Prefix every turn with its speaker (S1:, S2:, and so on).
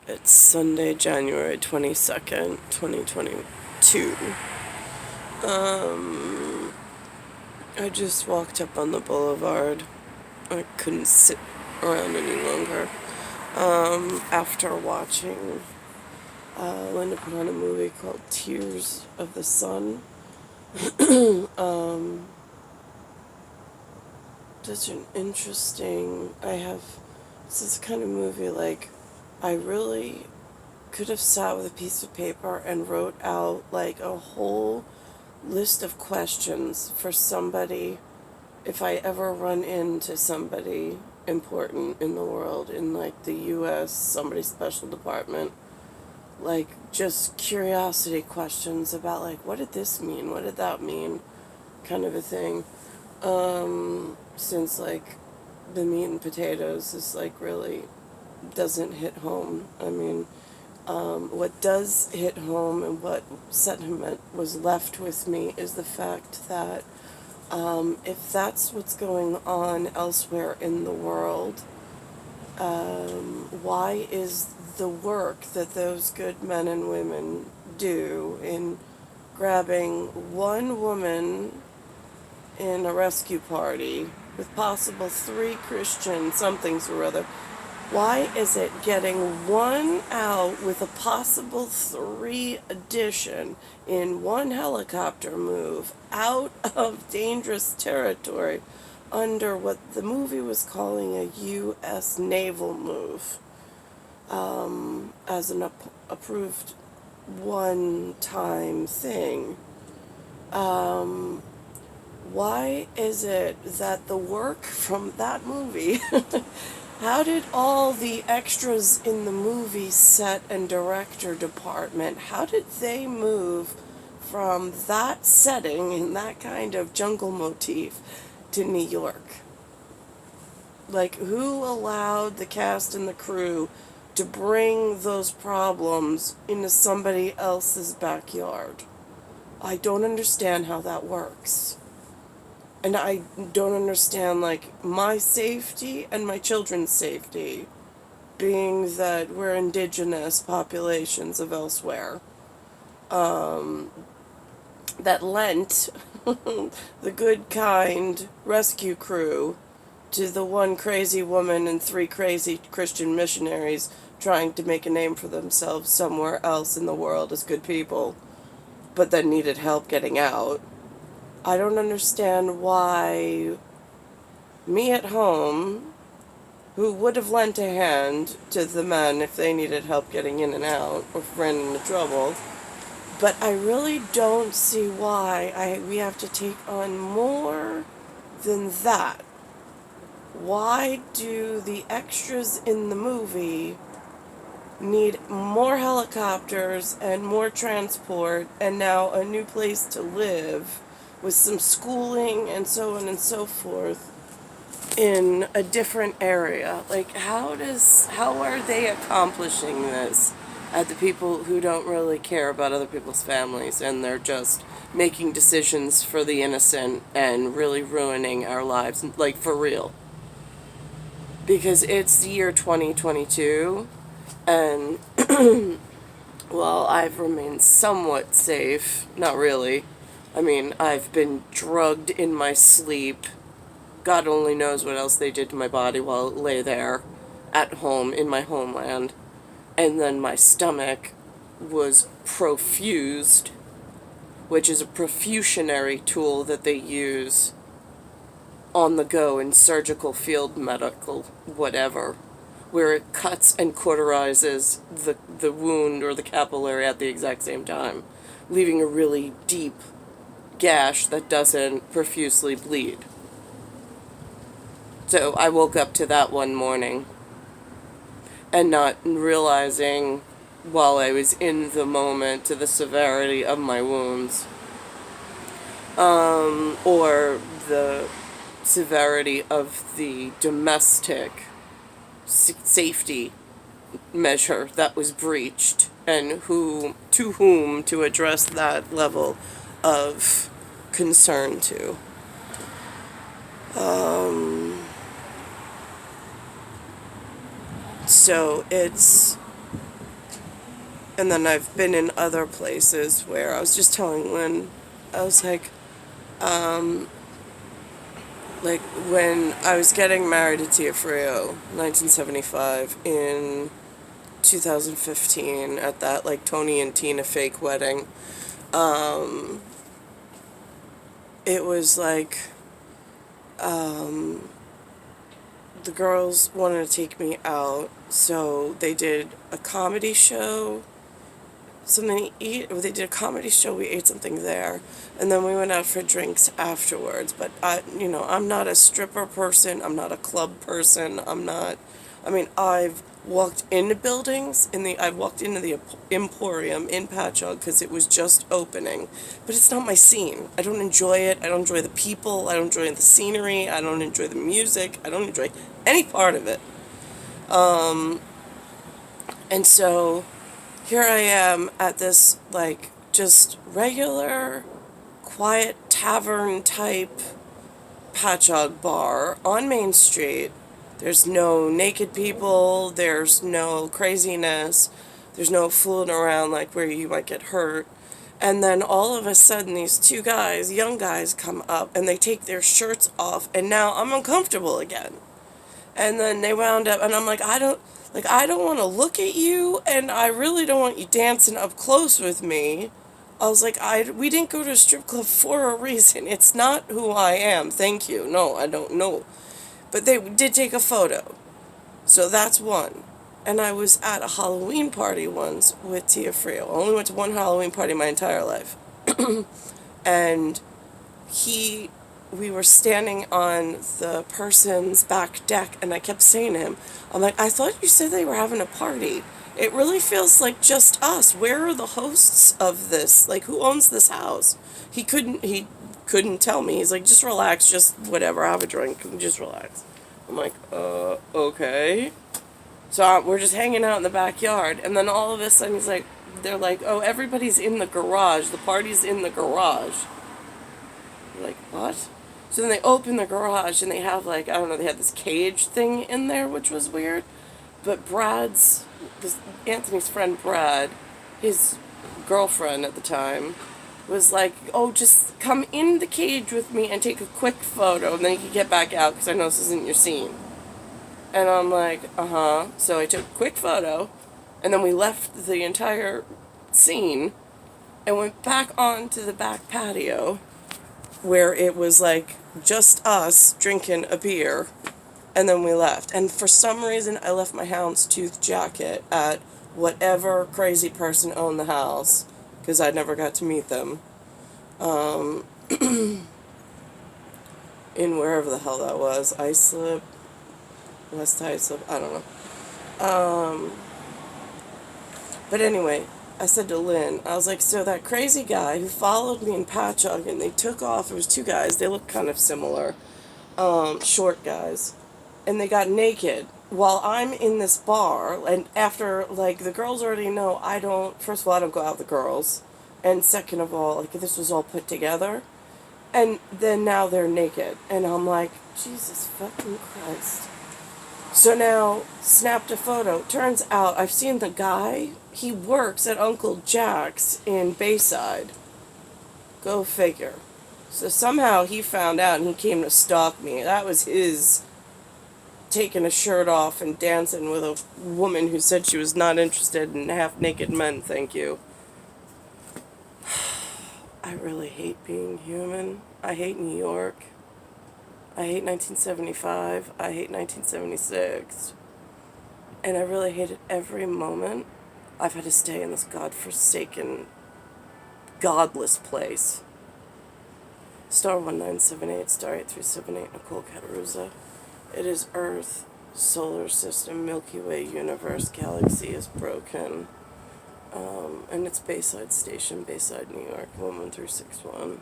S1: It's Sunday, January 22nd, 2022. I just walked up on the boulevard. I couldn't sit around any longer. After watching Linda put on a movie called Tears of the Sun. Such an interesting, this is the kind of movie, like, I really could have sat with a piece of paper and wrote out, like, a whole list of questions for somebody if I ever run into somebody important in the world, in, like, the U.S., somebody's special department. Like, just curiosity questions about, like, what did this mean? What did that mean? Kind of a thing. Since, like, the meat and potatoes is, like, really doesn't hit home. I mean, what does hit home and what sentiment was left with me is the fact that if that's what's going on elsewhere in the world, why is the work that those good men and women do in grabbing one woman in a rescue party with possible 3 Christian somethings or other, why is it getting one out with a possible 3 addition in one helicopter move out of dangerous territory under what the movie was calling a U.S. naval move, as an approved one-time thing? Why is it that the work from that movie, how did all the extras in the movie set and director department, how did they move from that setting in that kind of jungle motif to New York? Like, who allowed the cast and the crew to bring those problems into somebody else's backyard? I don't understand how that works. And I don't understand, like, my safety and my children's safety, being that we're indigenous populations of elsewhere, that lent the good, kind rescue crew to the one crazy woman and 3 crazy Christian missionaries trying to make a name for themselves somewhere else in the world as good people, but then needed help getting out. I don't understand why me at home, who would have lent a hand to the men if they needed help getting in and out or ran into trouble, but I really don't see why we have to take on more than that. Why do the extras in the movie need more helicopters and more transport and now a new place to live with some schooling and so on and so forth in a different area? Like, how are they accomplishing this at the people who don't really care about other people's families, and they're just making decisions for the innocent and really ruining our lives, like, for real? Because it's the year 2022, and well, I've remained somewhat safe. Not really. I mean, I've been drugged in my sleep. God only knows what else they did to my body while it lay there at home in my homeland. And then my stomach was profused, which is a profusionary tool that they use on the go in surgical field, medical, whatever, where it cuts and cauterizes the wound or the capillary at the exact same time, leaving a really deep gash that doesn't profusely bleed. So I woke up to that one morning and not realizing while I was in the moment to the severity of my wounds, or the severity of the domestic safety measure that was breached, and to whom to address that level of concern to. So it's And then I've been in other places where I was just telling Lynn, I was like when I was getting married to Tia Frio, 1975, in 2015, at that like Tony and Tina fake wedding, it was like, the girls wanted to take me out, so they did a comedy show, something to eat, or they did a comedy show, we ate something there, and then we went out for drinks afterwards. But I'm not a stripper person, I'm not a club person, I've walked into buildings, I've walked into the Emporium in Patchogue because it was just opening, but it's not my scene. I don't enjoy it, I don't enjoy the people, I don't enjoy the scenery, I don't enjoy the music, I don't enjoy any part of it. And so here I am at this, like, just regular, quiet tavern type Patchogue bar on Main Street. There's no naked people, there's no craziness, there's no fooling around like where you might get hurt. And then all of a sudden these two guys, young guys, come up and they take their shirts off, and now I'm uncomfortable again. And then they wound up, and I'm like, I don't want to look at you, and I really don't want you dancing up close with me. I was like, we didn't go to a strip club for a reason. It's not who I am. Thank you. No, I don't know. But they did take a photo. So that's one. And I was at a Halloween party once with Tia Frio. I only went to one Halloween party my entire life. And we were standing on the person's back deck, and I kept saying to him, I'm like, I thought you said they were having a party. It really feels like just us. Where are the hosts of this? Like, who owns this house? He couldn't tell me. He's like, just relax, just whatever, have a drink, just relax. I'm like, okay. So we're just hanging out in the backyard, and then all of a sudden they're like, oh, everybody's in the garage. The party's in the garage. Like, what? So then they open the garage, and they have, like, I don't know, they had this cage thing in there, which was weird. But Anthony's friend Brad, his girlfriend at the time, was like, oh, just come in the cage with me and take a quick photo, and then you can get back out, because I know this isn't your scene. And I'm like, uh-huh. So I took a quick photo, and then we left the entire scene, and went back onto the back patio, where it was like just us drinking a beer, and then we left. And for some reason, I left my houndstooth jacket at whatever crazy person owned the house, because I never got to meet them, in wherever the hell that was, Islip, West Islip, I don't know. But anyway, I said to Lynn, I was like, so that crazy guy who followed me in Patchogue, and they took off, it was two guys, they looked kind of similar, short guys, and they got naked while I'm in this bar, and after, like, the girls already know first of all, I don't go out with the girls, and second of all, like, this was all put together, and then now they're naked, and I'm like, Jesus fucking Christ. So now, snapped a photo. Turns out, I've seen the guy. He works at Uncle Jack's in Bayside. Go figure. So somehow he found out and he came to stalk me. That was his taking a shirt off and dancing with a woman who said she was not interested in half-naked men, thank you. I really hate being human. I hate New York. I hate 1975, I hate 1976, and I really hated every moment I've had to stay in this godforsaken, godless place. Star 1978, Star 8378, Nicole, Cattaruzza. It is Earth, solar system, Milky Way, universe, galaxy is broken, and it's Bayside Station, Bayside, New York, 11361.